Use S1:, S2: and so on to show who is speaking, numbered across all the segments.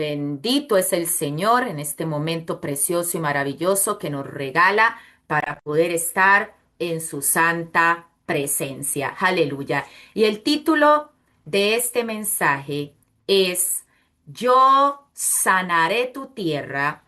S1: Bendito es el Señor en este momento precioso y maravilloso que nos regala para poder estar en su santa presencia. Aleluya. Y el título de este mensaje es: Yo sanaré tu tierra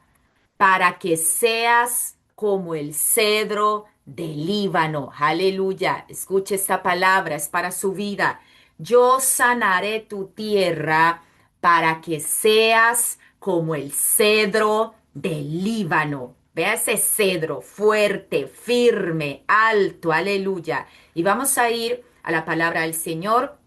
S1: para que seas como el cedro del Líbano. Aleluya. Escuche esta palabra, es para su vida. Yo sanaré tu tierra para que seas como el cedro del Líbano. Vea ese cedro fuerte, firme, alto. Aleluya. Y vamos a ir a la palabra del Señor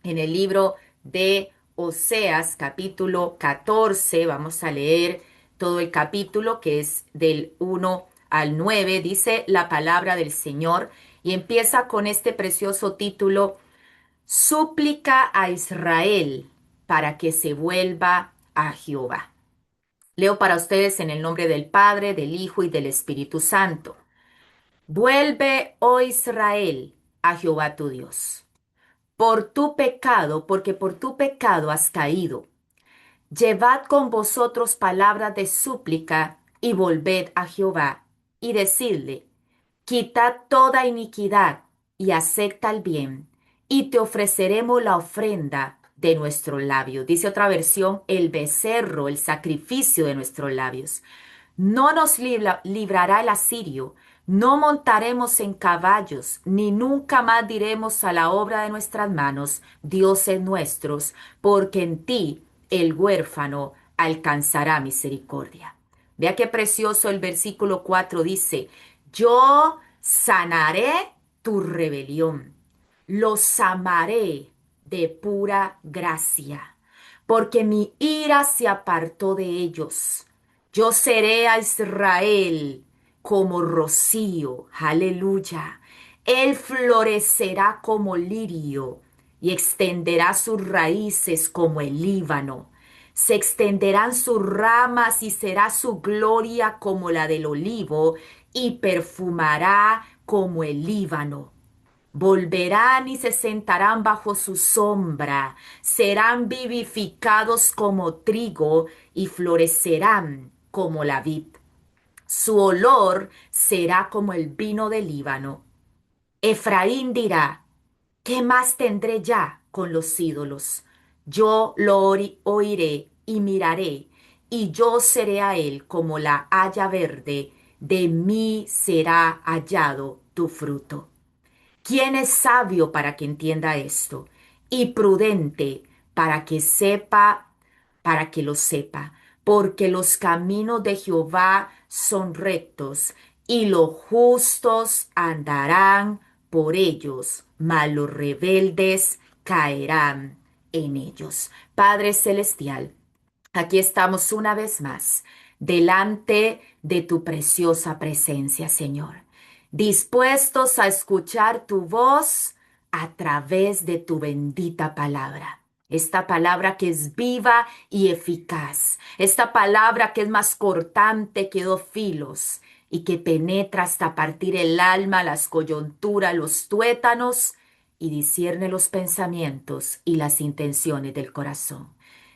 S1: en el libro de Oseas, capítulo 14. Vamos a leer todo el capítulo, que es del 1 al 9. Dice la palabra del Señor y empieza con este precioso título: Súplica a Israel para que se vuelva a Jehová. Leo para ustedes en el nombre del Padre, del Hijo y del Espíritu Santo. Vuelve, oh Israel, a Jehová tu Dios por tu pecado, porque por tu pecado has caído. Llevad con vosotros palabras de súplica y volved a Jehová y decidle: quitad toda iniquidad y acepta el bien, y te ofreceremos la ofrenda de nuestros labios. Dice otra versión: el becerro, el sacrificio de nuestros labios. No nos librará el asirio, no montaremos en caballos, ni nunca más diremos a la obra de nuestras manos, dioses nuestros, porque en ti el huérfano alcanzará misericordia. Vea qué precioso el versículo 4 dice: yo sanaré tu rebelión, los amaré de pura gracia, porque mi ira se apartó de ellos. Yo seré a Israel como rocío, aleluya. Él florecerá como lirio y extenderá sus raíces como el Líbano. Se extenderán sus ramas y será su gloria como la del olivo y perfumará como el Líbano. Volverán y se sentarán bajo su sombra, serán vivificados como trigo y florecerán como la vid. Su olor será como el vino del Líbano. Efraín dirá: ¿qué más tendré ya con los ídolos? Yo lo oiré y miraré, y yo seré a él como la haya verde, de mí será hallado tu fruto. ¿Quién es sabio para que entienda esto? Y prudente para que sepa, para que lo sepa. Porque los caminos de Jehová son rectos, y los justos andarán por ellos, mas los rebeldes caerán en ellos. Padre Celestial, aquí estamos una vez más delante de tu preciosa presencia, Señor, dispuestos a escuchar tu voz a través de tu bendita palabra. Esta palabra que es viva y eficaz. Esta palabra que es más cortante que dos filos y que penetra hasta partir el alma, las coyunturas, los tuétanos y discierne los pensamientos y las intenciones del corazón.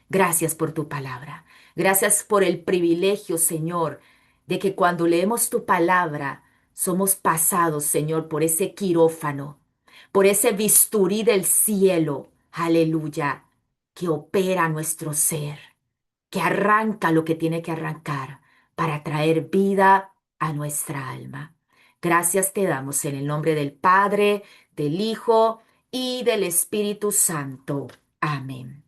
S1: Gracias por tu palabra. Gracias por el privilegio, Señor, de que cuando leemos tu palabra somos pasados, Señor, por ese quirófano, por ese bisturí del cielo, aleluya, que opera nuestro ser, que arranca lo que tiene que arrancar para traer vida a nuestra alma. Gracias te damos en el nombre del Padre, del Hijo y del Espíritu Santo. Amén.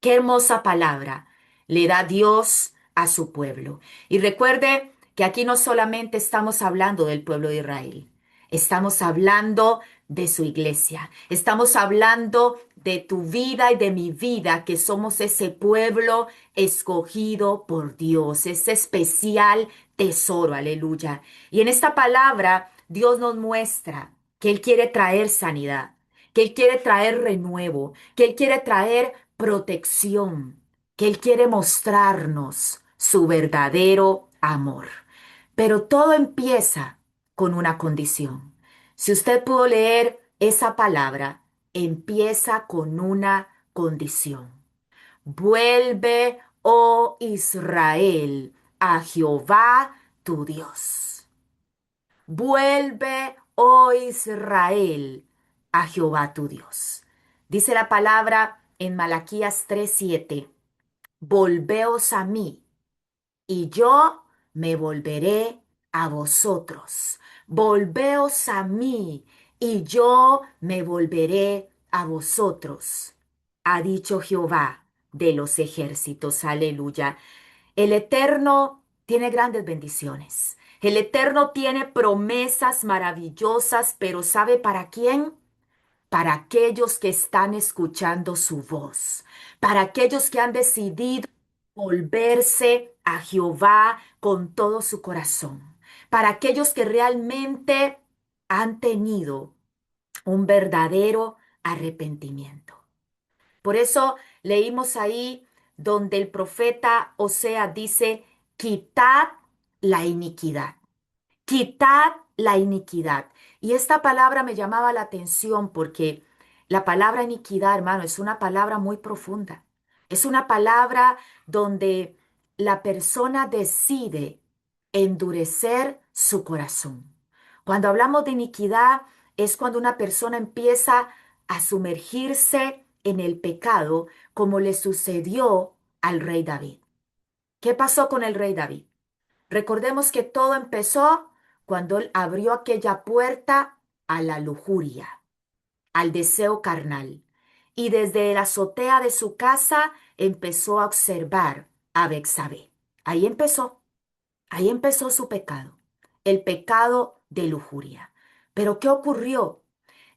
S1: Qué hermosa palabra le da Dios a su pueblo. Y recuerde que aquí no solamente estamos hablando del pueblo de Israel, estamos hablando de su iglesia, estamos hablando de tu vida y de mi vida, que somos ese pueblo escogido por Dios, ese especial tesoro, aleluya. Y en esta palabra Dios nos muestra que Él quiere traer sanidad, que Él quiere traer renuevo, que Él quiere traer protección, que Él quiere mostrarnos su verdadero amor. Pero todo empieza con una condición. Si usted pudo leer esa palabra, empieza con una condición. Vuelve, oh Israel, a Jehová tu Dios. Vuelve, oh Israel, a Jehová tu Dios. Dice la palabra en Malaquías 3:7, volveos a mí y yo me volveré a vosotros. Volveos a mí y yo me volveré a vosotros, ha dicho Jehová de los ejércitos. Aleluya. El Eterno tiene grandes bendiciones. El Eterno tiene promesas maravillosas, pero ¿sabe para quién? Para aquellos que están escuchando su voz, para aquellos que han decidido volverse a Jehová con todo su corazón, para aquellos que realmente han tenido un verdadero arrepentimiento. Por eso leímos ahí donde el profeta Osea dice, quitad la iniquidad. Quitad la iniquidad. Y esta palabra me llamaba la atención porque la palabra iniquidad, hermano, es una palabra muy profunda. Es una palabra donde la persona decide endurecer su corazón. Cuando hablamos de iniquidad es cuando una persona empieza a sumergirse en el pecado como le sucedió al rey David. ¿Qué pasó con el rey David? Recordemos que todo empezó cuando él abrió aquella puerta a la lujuria, al deseo carnal. Y desde la azotea de su casa empezó a observar a Betsabé. Ahí empezó su pecado, el pecado de lujuria. Pero ¿qué ocurrió?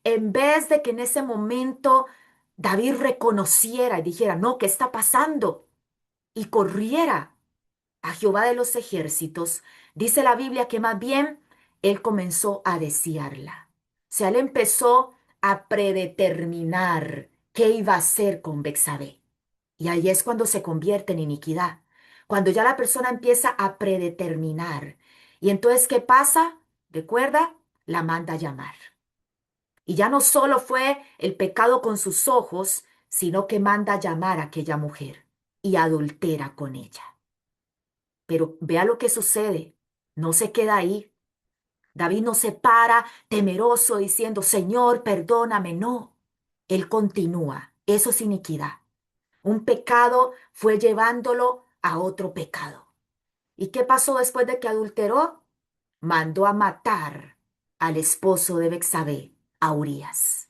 S1: En vez de que en ese momento David reconociera y dijera, no, ¿qué está pasando? Y corriera a Jehová de los ejércitos, dice la Biblia que más bien él comenzó a desearla. O sea, él empezó a predeterminar qué iba a hacer con Betsabé. Y ahí es cuando se convierte en iniquidad. Cuando ya la persona empieza a predeterminar. Y entonces, ¿qué pasa? Recuerda, la manda a llamar. Y ya no solo fue el pecado con sus ojos, sino que manda a llamar a aquella mujer y adultera con ella. Pero vea lo que sucede. No se queda ahí. David no se para temeroso diciendo, Señor, perdóname. No. Él continúa. Eso es iniquidad. Un pecado fue llevándolo a otro pecado. ¿Y qué pasó después de que adulteró? Mandó a matar al esposo de Betsabé, a Urías.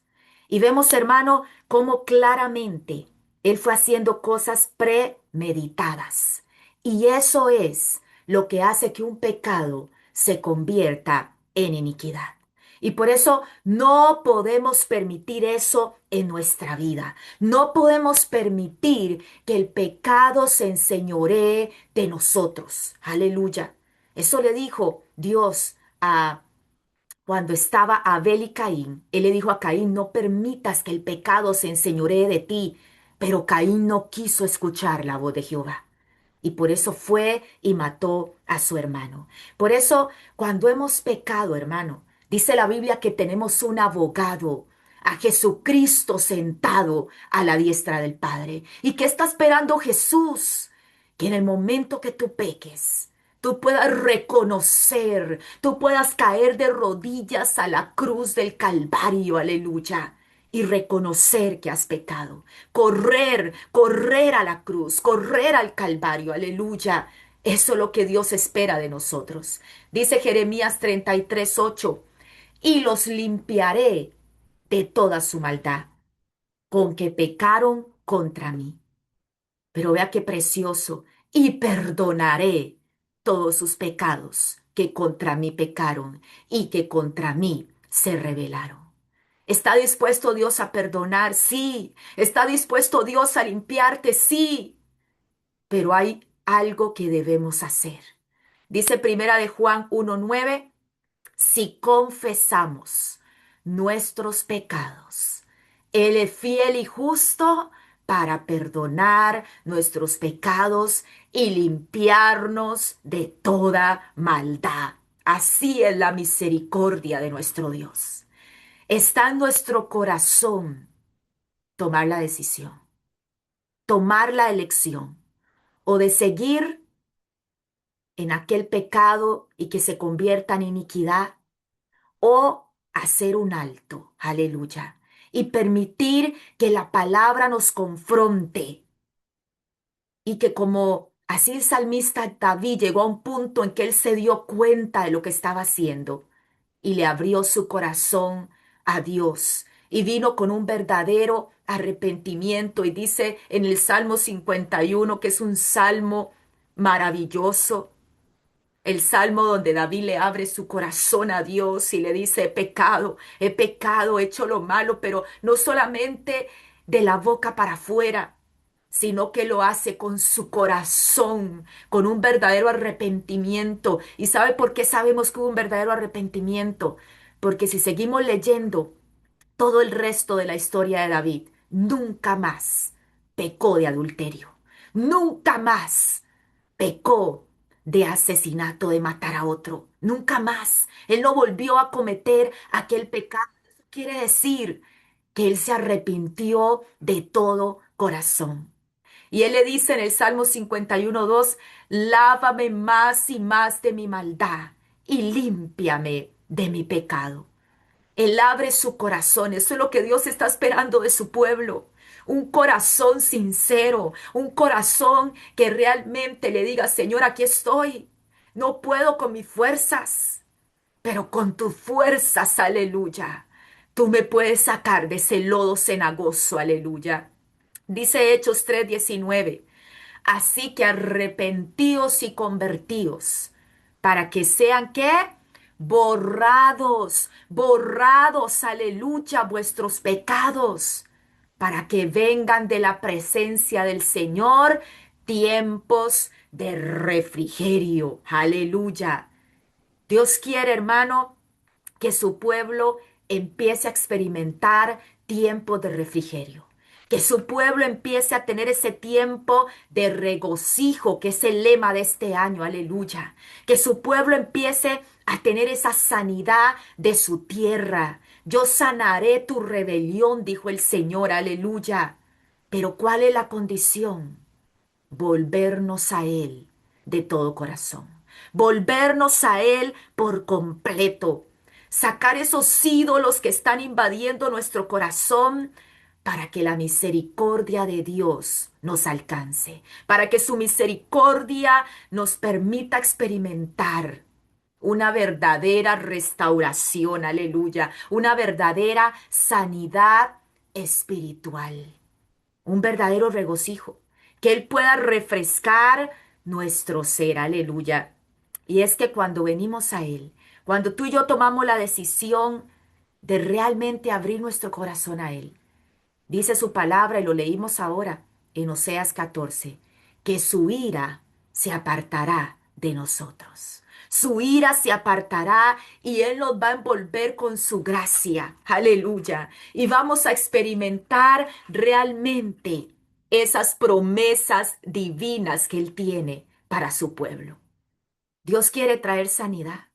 S1: Y vemos, hermano, cómo claramente él fue haciendo cosas premeditadas. Y eso es lo que hace que un pecado se convierta en iniquidad. Y por eso no podemos permitir eso en nuestra vida. No podemos permitir que el pecado se enseñoree de nosotros. Aleluya. Eso le dijo Dios a cuando estaba Abel y Caín. Él le dijo a Caín, no permitas que el pecado se enseñoree de ti. Pero Caín no quiso escuchar la voz de Jehová. Y por eso fue y mató a su hermano. Por eso, cuando hemos pecado, hermano, dice la Biblia que tenemos un abogado, a Jesucristo sentado a la diestra del Padre. ¿Y qué está esperando Jesús? Que en el momento que tú peques, tú puedas reconocer, tú puedas caer de rodillas a la cruz del Calvario, aleluya, y reconocer que has pecado. Correr a la cruz, correr al Calvario, aleluya. Eso es lo que Dios espera de nosotros. Dice Jeremías 33:8, y los limpiaré de toda su maldad, con que pecaron contra mí. Pero vea qué precioso, y perdonaré todos sus pecados que contra mí pecaron y que contra mí se rebelaron. ¿Está dispuesto Dios a perdonar? Sí. ¿Está dispuesto Dios a limpiarte? Sí. Pero hay algo que debemos hacer. Dice Primera de Juan 1:9, si confesamos nuestros pecados, Él es fiel y justo para perdonar nuestros pecados y limpiarnos de toda maldad. Así es la misericordia de nuestro Dios. Está en nuestro corazón tomar la decisión, tomar la elección. o de seguir en aquel pecado y que se convierta en iniquidad, o hacer un alto, aleluya, y permitir que la palabra nos confronte y que como así el salmista David llegó a un punto en que él se dio cuenta de lo que estaba haciendo y le abrió su corazón a Dios y vino con un verdadero arrepentimiento y dice en el Salmo 51 que es un salmo maravilloso. El salmo donde David le abre su corazón a Dios y le dice, he pecado, he hecho lo malo, pero no solamente de la boca para afuera, sino que lo hace con su corazón, con un verdadero arrepentimiento. ¿Y sabe por qué sabemos que hubo un verdadero arrepentimiento? Porque si seguimos leyendo todo el resto de la historia de David, nunca más pecó de adulterio, nunca más pecó de asesinato, de matar a otro. Nunca más. Él no volvió a cometer aquel pecado. Eso quiere decir que él se arrepintió de todo corazón. Y él le dice en el Salmo 51:2, lávame más y más de mi maldad y límpiame de mi pecado. Él abre su corazón. Eso es lo que Dios está esperando de su pueblo. Un corazón sincero, un corazón que realmente le diga, Señor, aquí estoy. No puedo con mis fuerzas, pero con tus fuerzas, aleluya. Tú me puedes sacar de ese lodo cenagoso, aleluya. Dice Hechos 3:19. Así que arrepentíos y convertíos, para que sean ¿qué? Borrados, borrados, aleluya, vuestros pecados, para que vengan de la presencia del Señor tiempos de refrigerio, aleluya. Dios quiere, hermano, que su pueblo empiece a experimentar tiempos de refrigerio, que su pueblo empiece a tener ese tiempo de regocijo, que es el lema de este año, aleluya, que su pueblo empiece a tener esa sanidad de su tierra. Yo sanaré tu rebelión, dijo el Señor, aleluya. Pero ¿cuál es la condición? Volvernos a Él de todo corazón, volvernos a Él por completo, sacar esos ídolos que están invadiendo nuestro corazón para que la misericordia de Dios nos alcance, para que su misericordia nos permita experimentar una verdadera restauración, aleluya, una verdadera sanidad espiritual, un verdadero regocijo, que Él pueda refrescar nuestro ser, aleluya. Y es que cuando venimos a Él, cuando tú y yo tomamos la decisión de realmente abrir nuestro corazón a Él, dice su palabra y lo leímos ahora en Oseas 14, que su ira se apartará de nosotros. Su ira se apartará y Él nos va a envolver con su gracia. Aleluya. Y vamos a experimentar realmente esas promesas divinas que Él tiene para su pueblo. Dios quiere traer sanidad,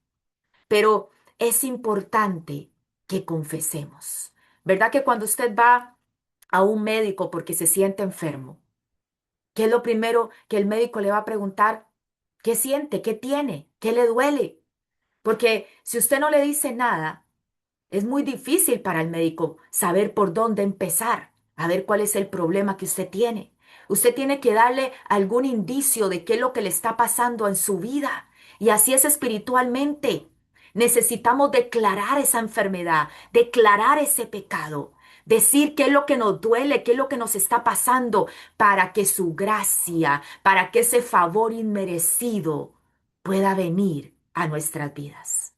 S1: pero es importante que confesemos. ¿Verdad que cuando usted va a un médico porque se siente enfermo, qué es lo primero que el médico le va a preguntar? ¿Qué siente? ¿Qué tiene? ¿Qué le duele? Porque si usted no le dice nada, es muy difícil para el médico saber por dónde empezar, a ver cuál es el problema que usted tiene. Usted tiene que darle algún indicio de qué es lo que le está pasando en su vida. Y así es espiritualmente. Necesitamos declarar esa enfermedad, declarar ese pecado, decir qué es lo que nos duele, qué es lo que nos está pasando, para que su gracia, para que ese favor inmerecido pueda venir a nuestras vidas.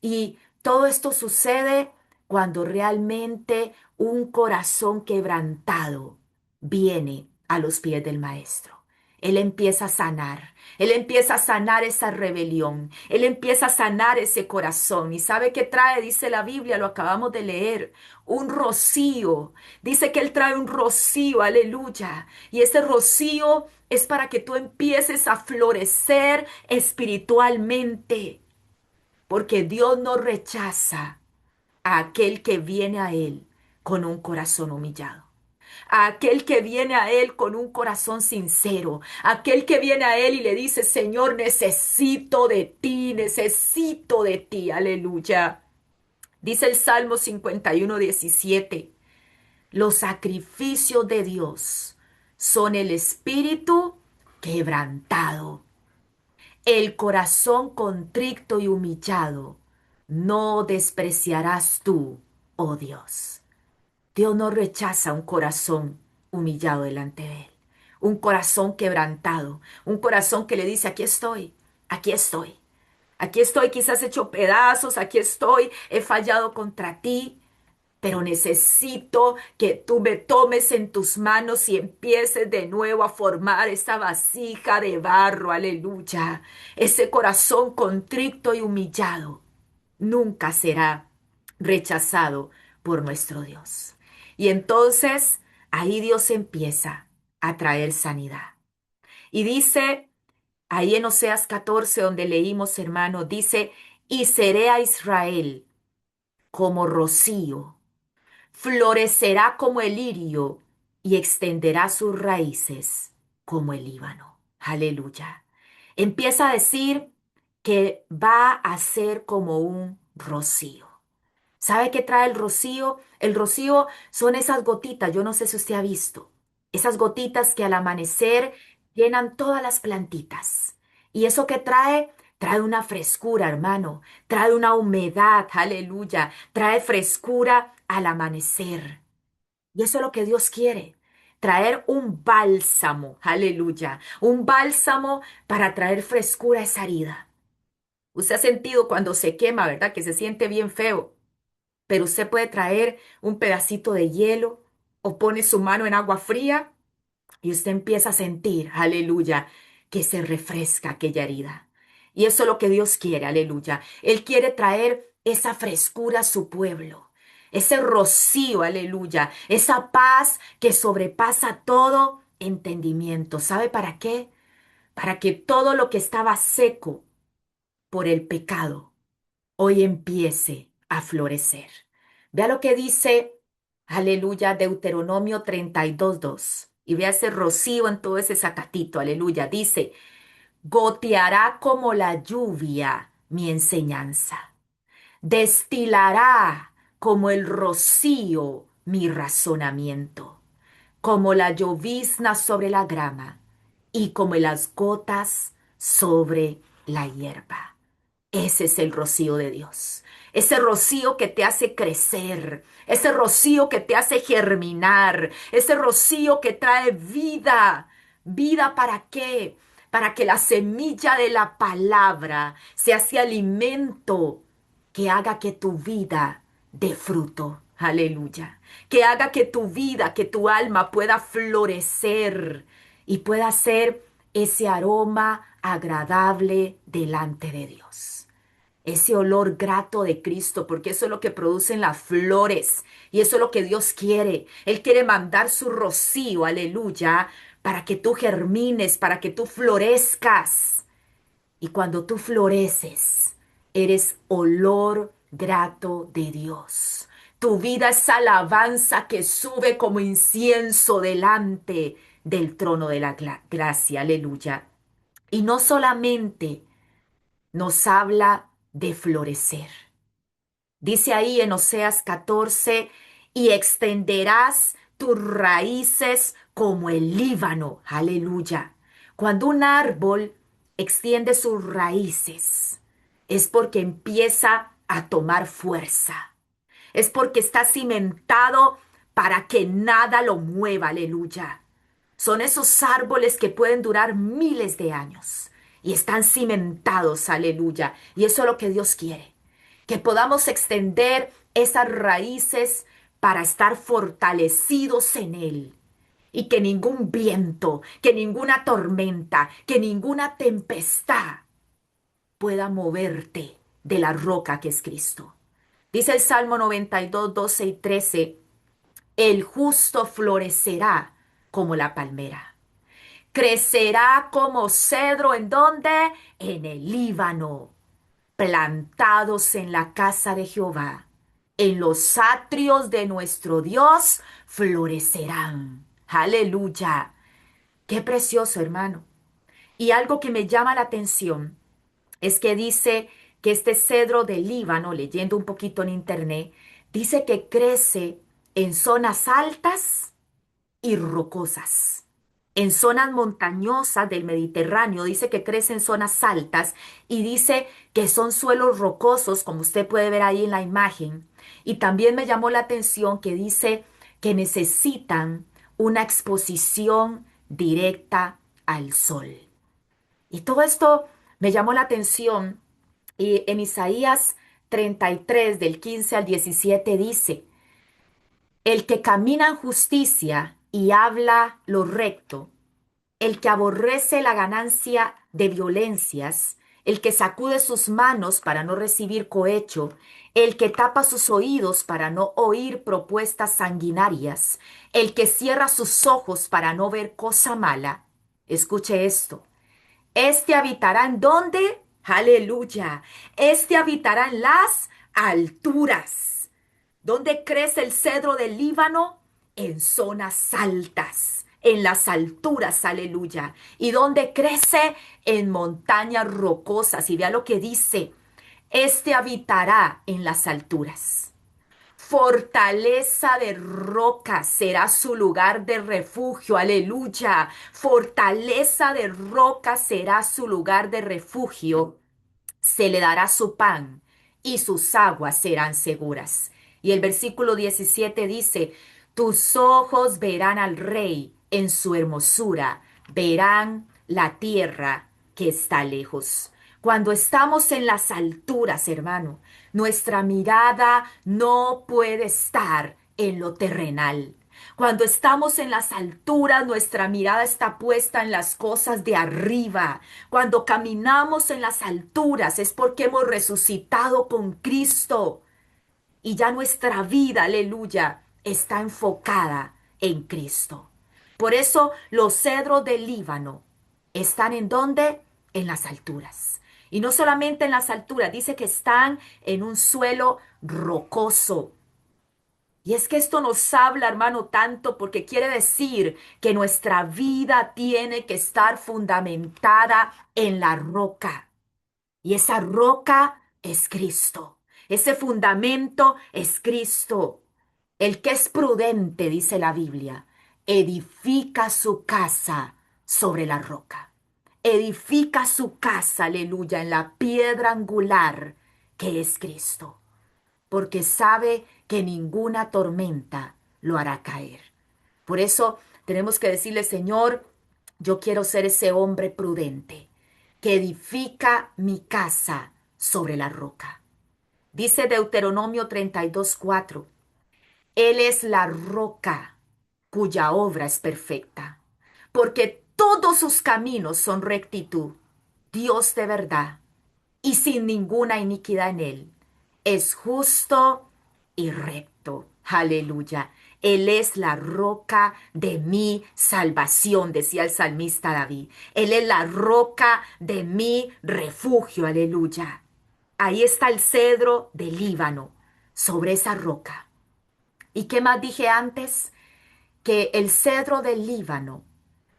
S1: Y todo esto sucede cuando realmente un corazón quebrantado viene a los pies del Maestro. Él empieza a sanar, Él empieza a sanar esa rebelión, Él empieza a sanar ese corazón. ¿Y sabe qué trae? Dice la Biblia, lo acabamos de leer, un rocío. Dice que Él trae un rocío, aleluya. Y ese rocío es para que tú empieces a florecer espiritualmente, porque Dios no rechaza a aquel que viene a Él con un corazón humillado. a aquel que viene a Él con un corazón sincero, a aquel que viene a Él y le dice, Señor, necesito de ti, aleluya. Dice el Salmo 51:17, los sacrificios de Dios son el espíritu quebrantado, el corazón contrito y humillado. No despreciarás tú, oh Dios. Dios no rechaza un corazón humillado delante de Él, un corazón quebrantado, un corazón que le dice, aquí estoy, aquí estoy, aquí estoy quizás hecho pedazos, aquí estoy, he fallado contra ti, pero necesito que tú me tomes en tus manos y empieces de nuevo a formar esta vasija de barro, aleluya. Ese corazón contrito y humillado nunca será rechazado por nuestro Dios. Y entonces ahí Dios empieza a traer sanidad. Y dice, ahí en Oseas 14, donde leímos, hermano, dice, y seré a Israel como rocío, florecerá como el lirio y extenderá sus raíces como el Líbano. Aleluya. Empieza a decir que va a ser como un rocío. ¿Sabe qué trae el rocío? El rocío son esas gotitas, yo no sé si usted ha visto, esas gotitas que al amanecer llenan todas las plantitas. ¿Y eso qué trae? Trae una frescura, hermano, trae una humedad, aleluya, trae frescura al amanecer. Y eso es lo que Dios quiere, traer un bálsamo, aleluya, un bálsamo para traer frescura a esa herida. Usted ha sentido cuando se quema, ¿verdad? Que se siente bien feo, pero usted puede traer un pedacito de hielo o pone su mano en agua fría y usted empieza a sentir, aleluya, que se refresca aquella herida. Y eso es lo que Dios quiere, aleluya. Él quiere traer esa frescura a su pueblo, ese rocío, aleluya, esa paz que sobrepasa todo entendimiento. ¿Sabe para qué? Para que todo lo que estaba seco por el pecado hoy empiece a florecer. Vea lo que dice, aleluya, Deuteronomio 32:2. Y vea ese rocío en todo ese zacatito, aleluya. Dice, goteará como la lluvia mi enseñanza, destilará como el rocío mi razonamiento, como la llovizna sobre la grama y como las gotas sobre la hierba. Ese es el rocío de Dios. Ese rocío que te hace crecer, ese rocío que te hace germinar, ese rocío que trae vida. ¿Vida para qué? Para que la semilla de la palabra sea ese alimento que haga que tu vida dé fruto. Aleluya. Que haga que tu vida, que tu alma pueda florecer y pueda ser ese aroma agradable delante de Dios. Ese olor grato de Cristo, porque eso es lo que producen las flores y eso es lo que Dios quiere. Él quiere mandar su rocío, aleluya, para que tú germines, para que tú florezcas. Y cuando tú floreces, eres olor grato de Dios. Tu vida es alabanza que sube como incienso delante del trono de la gracia, aleluya. Y no solamente nos habla de florecer. Dice ahí en Oseas 14, y extenderás tus raíces como el Líbano. Aleluya. Cuando un árbol extiende sus raíces, es porque empieza a tomar fuerza. Es porque está cimentado para que nada lo mueva. Aleluya. Son esos árboles que pueden durar miles de años y están cimentados, aleluya. Y eso es lo que Dios quiere, que podamos extender esas raíces para estar fortalecidos en Él y que ningún viento, que ninguna tormenta, que ninguna tempestad pueda moverte de la roca que es Cristo. Dice el Salmo 92, 12 y 13, el justo florecerá como la palmera. Crecerá como cedro, ¿en dónde? En el Líbano, plantados en la casa de Jehová. En los atrios de nuestro Dios florecerán. Aleluya. Qué precioso, hermano. Y algo que me llama la atención es que dice que este cedro del Líbano, leyendo un poquito en internet, dice que crece en zonas altas y rocosas. En zonas montañosas del Mediterráneo dice que crece en zonas altas y dice que son suelos rocosos, como usted puede ver ahí en la imagen. Y también me llamó la atención que dice que necesitan una exposición directa al sol. Y todo esto me llamó la atención. Y en Isaías 33, del 15 al 17 dice, el que camina en justicia y habla lo recto, el que aborrece la ganancia de violencias, el que sacude sus manos para no recibir cohecho, el que tapa sus oídos para no oír propuestas sanguinarias, el que cierra sus ojos para no ver cosa mala. Escuche esto. Este habitará en dónde? Aleluya. Este habitará en las alturas. ¿Dónde crece el cedro del Líbano? En zonas altas, en las alturas, aleluya. ¿Y dónde crece? En montañas rocosas. Y vea lo que dice. Este habitará en las alturas. Fortaleza de roca será su lugar de refugio, aleluya. Fortaleza de roca será su lugar de refugio. Se le dará su pan y sus aguas serán seguras. Y el versículo 17 dice, tus ojos verán al rey en su hermosura, verán la tierra que está lejos. Cuando estamos en las alturas, hermano, nuestra mirada no puede estar en lo terrenal. Cuando estamos en las alturas, nuestra mirada está puesta en las cosas de arriba. Cuando caminamos en las alturas es porque hemos resucitado con Cristo y ya nuestra vida, aleluya, está enfocada en Cristo. Por eso los cedros del Líbano están en dónde? En las alturas. Y no solamente en las alturas, dice que están en un suelo rocoso. Y es que esto nos habla, hermano, tanto porque quiere decir que nuestra vida tiene que estar fundamentada en la roca. Y esa roca es Cristo. Ese fundamento es Cristo. El que es prudente, dice la Biblia, edifica su casa sobre la roca. Edifica su casa, aleluya, en la piedra angular que es Cristo, porque sabe que ninguna tormenta lo hará caer. Por eso tenemos que decirle, Señor, yo quiero ser ese hombre prudente que edifica mi casa sobre la roca. Dice Deuteronomio 32:4, Él es la roca cuya obra es perfecta, porque todos sus caminos son rectitud, Dios de verdad y sin ninguna iniquidad en él. Es justo y recto. Aleluya. Él es la roca de mi salvación, decía el salmista David. Él es la roca de mi refugio. Aleluya. Ahí está el cedro del Líbano, sobre esa roca. ¿Y qué más dije antes? Que el cedro del Líbano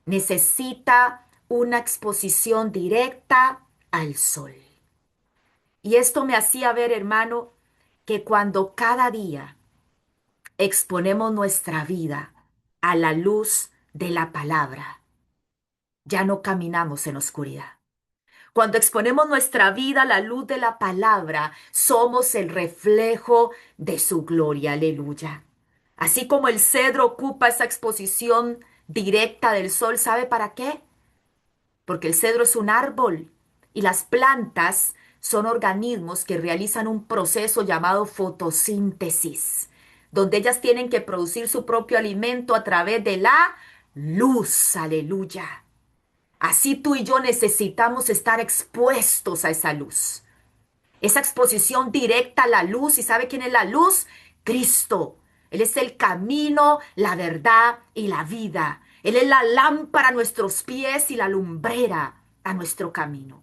S1: necesita una exposición directa al sol. Y esto me hacía ver, hermano, que cuando cada día exponemos nuestra vida a la luz de la palabra, ya no caminamos en oscuridad. Cuando exponemos nuestra vida a la luz de la palabra, somos el reflejo de su gloria. Aleluya. Así como el cedro ocupa esa exposición directa del sol, ¿sabe para qué? Porque el cedro es un árbol y las plantas son organismos que realizan un proceso llamado fotosíntesis, donde ellas tienen que producir su propio alimento a través de la luz. Aleluya. Así tú y yo necesitamos estar expuestos a esa luz. Esa exposición directa a la luz. ¿Y sabe quién es la luz? Cristo. Él es el camino, la verdad y la vida. Él es la lámpara a nuestros pies y la lumbrera a nuestro camino.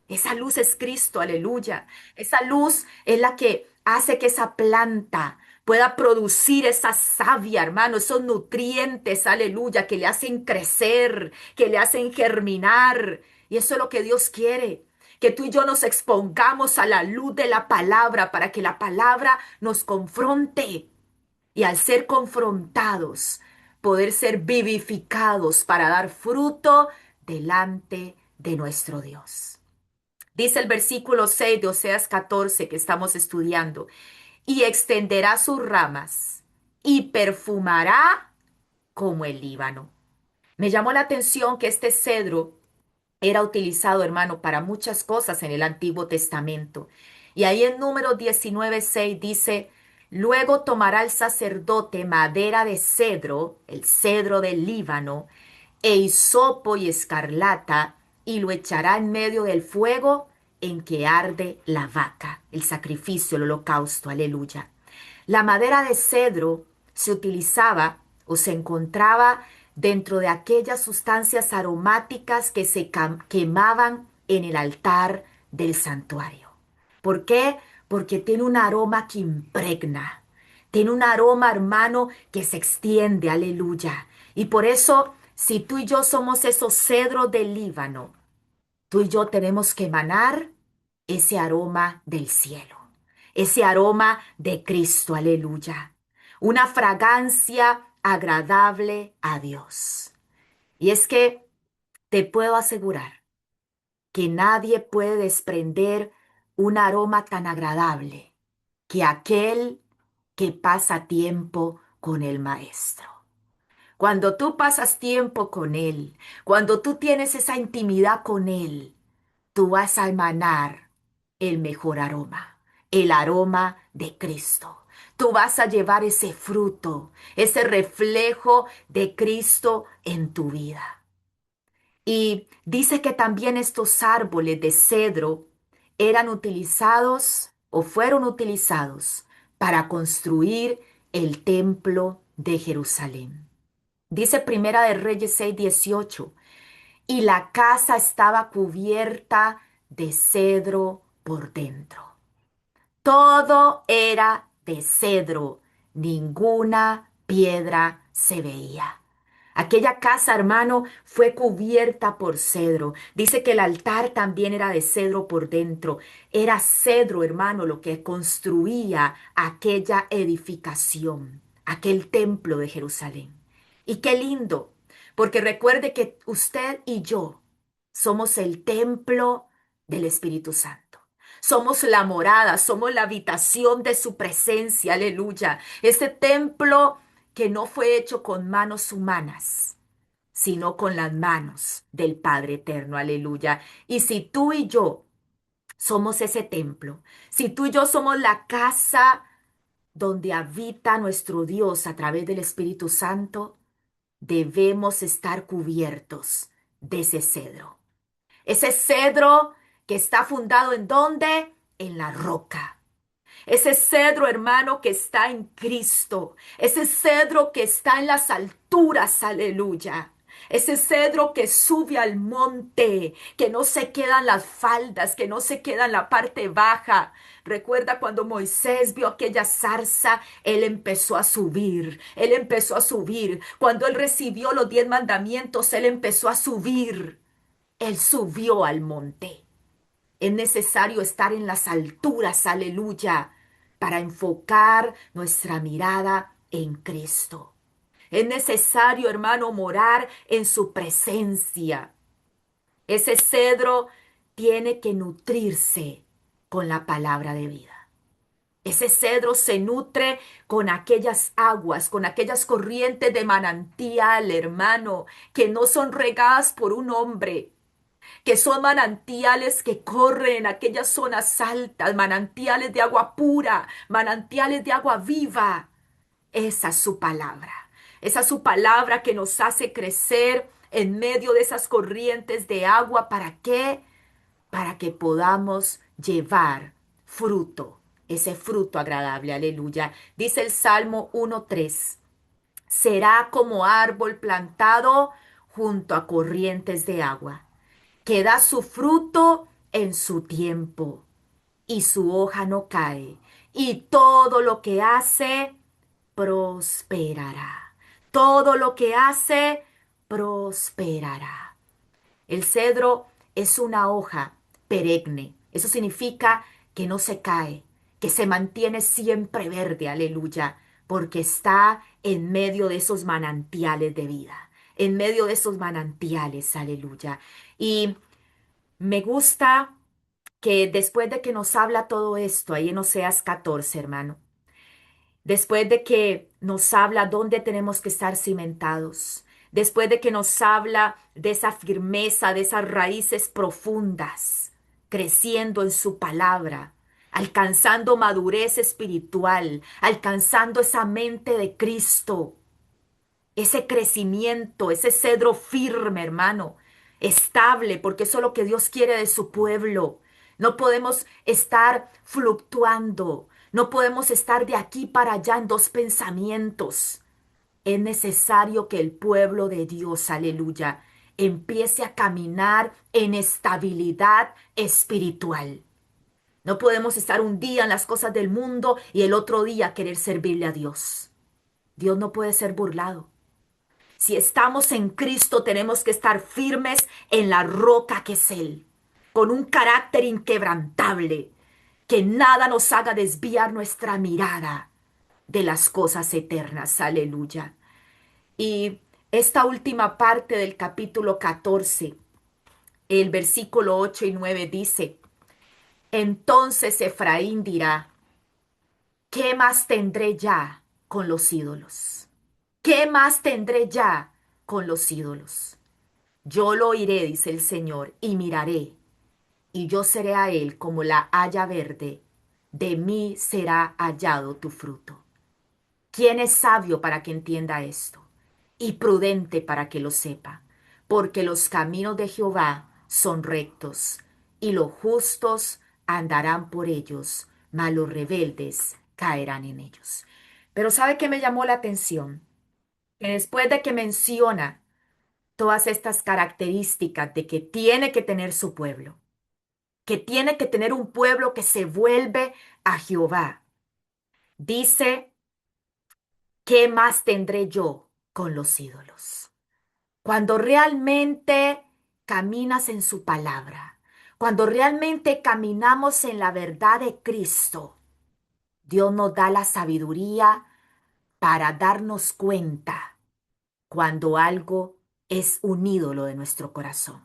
S1: Esa luz es Cristo, aleluya. Esa luz es la que hace que esa planta pueda producir esa savia, hermano, esos nutrientes, aleluya, que le hacen crecer, que le hacen germinar. Y eso es lo que Dios quiere, que tú y yo nos expongamos a la luz de la palabra para que la palabra nos confronte. Y al ser confrontados, poder ser vivificados para dar fruto delante de nuestro Dios. Dice el versículo 6 de Oseas 14 que estamos estudiando, y extenderá sus ramas y perfumará como el Líbano. Me llamó la atención que este cedro era utilizado, hermano, para muchas cosas en el Antiguo Testamento. Y ahí en Números 19:6 dice, luego tomará el sacerdote madera de cedro, el cedro del Líbano, e hisopo y escarlata, y lo echará en medio del fuego en que arde la vaca, el sacrificio, el holocausto, aleluya. La madera de cedro se utilizaba o se encontraba dentro de aquellas sustancias aromáticas que se quemaban en el altar del santuario. ¿Por qué? Porque tiene un aroma que impregna, tiene un aroma, hermano, que se extiende, aleluya. Y por eso, si tú y yo somos esos cedros del Líbano, tú y yo tenemos que emanar ese aroma del cielo, ese aroma de Cristo, aleluya. Una fragancia agradable a Dios. Y es que te puedo asegurar que nadie puede desprender un aroma tan agradable que aquel que pasa tiempo con el Maestro. Cuando tú pasas tiempo con Él, cuando tú tienes esa intimidad con Él, tú vas a emanar el mejor aroma, el aroma de Cristo. Tú vas a llevar ese fruto, ese reflejo de Cristo en tu vida. Y dice que también estos árboles de cedro eran utilizados o fueron utilizados para construir el templo de Jerusalén. Dice Primera de Reyes 6:18, y la casa estaba cubierta de cedro por dentro. Todo era de cedro, ninguna piedra se veía. Aquella casa, hermano, fue cubierta por cedro. Dice que el altar también era de cedro por dentro. Era cedro, hermano, lo que construía aquella edificación, aquel templo de Jerusalén. Y qué lindo, porque recuerde que usted y yo somos el templo del Espíritu Santo. Somos la morada, somos la habitación de su presencia, aleluya. Este templo que no fue hecho con manos humanas, sino con las manos del Padre Eterno, aleluya. Y si tú y yo somos ese templo, si tú y yo somos la casa donde habita nuestro Dios a través del Espíritu Santo, debemos estar cubiertos de ese cedro. Ese cedro que está fundado ¿en dónde? En la roca. Ese cedro, hermano, que está en Cristo. Ese cedro que está en las alturas, aleluya. Ese cedro que sube al monte, que no se queda en las faldas, que no se queda en la parte baja. Recuerda cuando Moisés vio aquella zarza, él empezó a subir, él empezó a subir. Cuando él recibió los 10 mandamientos, él empezó a subir. Él subió al monte. Es necesario estar en las alturas, aleluya, para enfocar nuestra mirada en Cristo. Es necesario, hermano, morar en su presencia. Ese cedro tiene que nutrirse con la palabra de vida. Ese cedro se nutre con aquellas aguas, con aquellas corrientes de manantial, hermano, que no son regadas por un hombre, que son manantiales que corren en aquellas zonas altas, manantiales de agua pura, manantiales de agua viva. Esa es su palabra. Esa es su palabra que nos hace crecer en medio de esas corrientes de agua. ¿Para qué? Para que podamos llevar fruto, ese fruto agradable. Aleluya. Dice el Salmo 1:3. Será como árbol plantado junto a corrientes de agua, que da su fruto en su tiempo, y su hoja no cae, y todo lo que hace prosperará. Todo lo que hace prosperará. El cedro es una hoja perenne. Eso significa que no se cae, que se mantiene siempre verde, aleluya, porque está en medio de esos manantiales de vida, en medio de esos manantiales, aleluya. Y me gusta que después de que nos habla todo esto, ahí en Oseas 14, hermano, después de que nos habla dónde tenemos que estar cimentados, después de que nos habla de esa firmeza, de esas raíces profundas, creciendo en su palabra, alcanzando madurez espiritual, alcanzando esa mente de Cristo, ese crecimiento, ese cedro firme, hermano, estable, porque eso es lo que Dios quiere de su pueblo. No podemos estar fluctuando, no podemos estar de aquí para allá en dos pensamientos. Es necesario que el pueblo de Dios, aleluya, empiece a caminar en estabilidad espiritual. No podemos estar un día en las cosas del mundo y el otro día querer servirle a Dios. Dios no puede ser burlado. Si estamos en Cristo, tenemos que estar firmes en la roca que es Él, con un carácter inquebrantable, que nada nos haga desviar nuestra mirada de las cosas eternas. Aleluya. Y esta última parte del capítulo 14, el versículo 8 y 9 dice, entonces Efraín dirá, ¿qué más tendré ya con los ídolos? ¿Qué más tendré ya con los ídolos? Yo lo oiré, dice el Señor, y miraré, y yo seré a él como la haya verde, de mí será hallado tu fruto. ¿Quién es sabio para que entienda esto? Y prudente para que lo sepa, porque los caminos de Jehová son rectos, y los justos andarán por ellos, mas los rebeldes caerán en ellos. Pero ¿sabe qué me llamó la atención? Que después de que menciona todas estas características de que tiene que tener su pueblo, que tiene que tener un pueblo que se vuelve a Jehová. Dice, ¿qué más tendré yo con los ídolos? Cuando realmente caminas en su palabra, cuando realmente caminamos en la verdad de Cristo, Dios nos da la sabiduría para darnos cuenta cuando algo es un ídolo de nuestro corazón.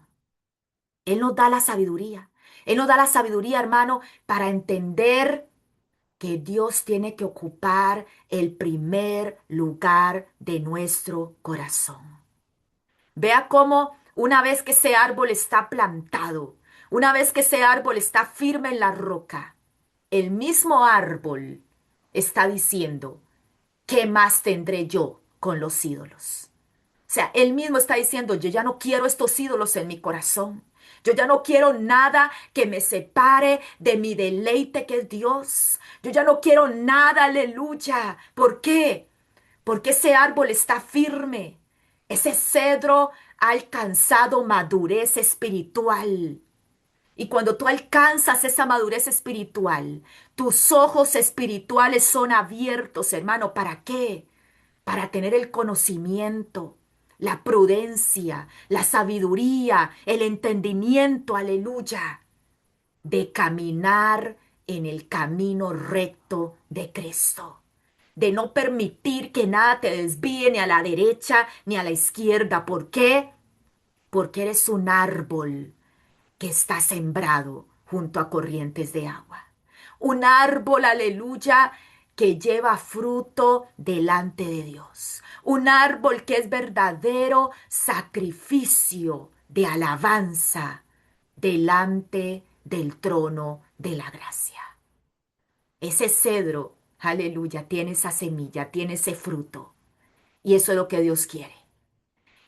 S1: Él nos da la sabiduría. Él nos da la sabiduría, hermano, para entender que Dios tiene que ocupar el primer lugar de nuestro corazón. Vea cómo una vez que ese árbol está plantado, una vez que ese árbol está firme en la roca, el mismo árbol está diciendo, ¿qué más tendré yo con los ídolos? O sea, él mismo está diciendo, yo ya no quiero estos ídolos en mi corazón. Yo ya no quiero nada que me separe de mi deleite que es Dios. Yo ya no quiero nada, aleluya. ¿Por qué? Porque ese árbol está firme. Ese cedro ha alcanzado madurez espiritual. Y cuando tú alcanzas esa madurez espiritual, tus ojos espirituales son abiertos, hermano. ¿Para qué? Para tener el conocimiento, la prudencia, la sabiduría, el entendimiento, aleluya, de caminar en el camino recto de Cristo, de no permitir que nada te desvíe ni a la derecha ni a la izquierda. ¿Por qué? Porque eres un árbol que está sembrado junto a corrientes de agua. Un árbol, aleluya, que lleva fruto delante de Dios. Un árbol que es verdadero sacrificio de alabanza delante del trono de la gracia. Ese cedro, aleluya, tiene esa semilla, tiene ese fruto. Y eso es lo que Dios quiere.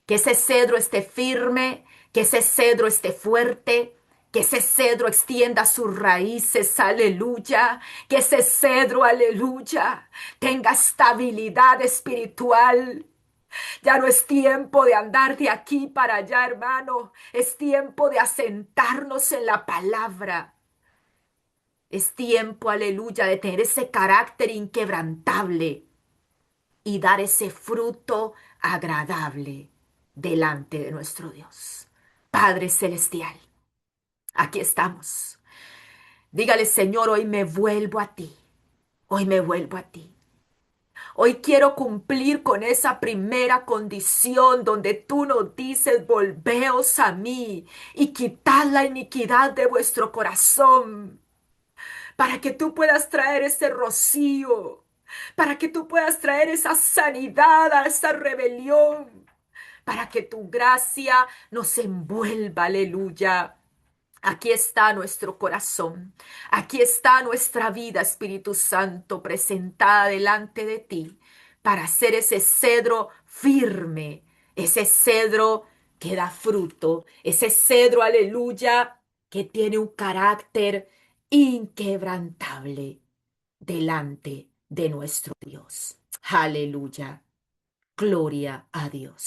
S1: Que ese cedro esté firme, que ese cedro esté fuerte, que ese cedro extienda sus raíces, aleluya, que ese cedro, aleluya, tenga estabilidad espiritual. Ya no es tiempo de andar de aquí para allá, hermano, es tiempo de asentarnos en la palabra. Es tiempo, aleluya, de tener ese carácter inquebrantable y dar ese fruto agradable delante de nuestro Dios. Padre Celestial, aquí estamos. Dígale, Señor, hoy me vuelvo a ti. Hoy me vuelvo a ti. Hoy quiero cumplir con esa primera condición donde tú nos dices, volveos a mí y quitad la iniquidad de vuestro corazón, para que tú puedas traer ese rocío, para que tú puedas traer esa sanidad a esa rebelión, para que tu gracia nos envuelva, aleluya. Aquí está nuestro corazón, aquí está nuestra vida, Espíritu Santo, presentada delante de ti para ser ese cedro firme, ese cedro que da fruto, ese cedro, aleluya, que tiene un carácter inquebrantable delante de nuestro Dios. Aleluya, gloria a Dios.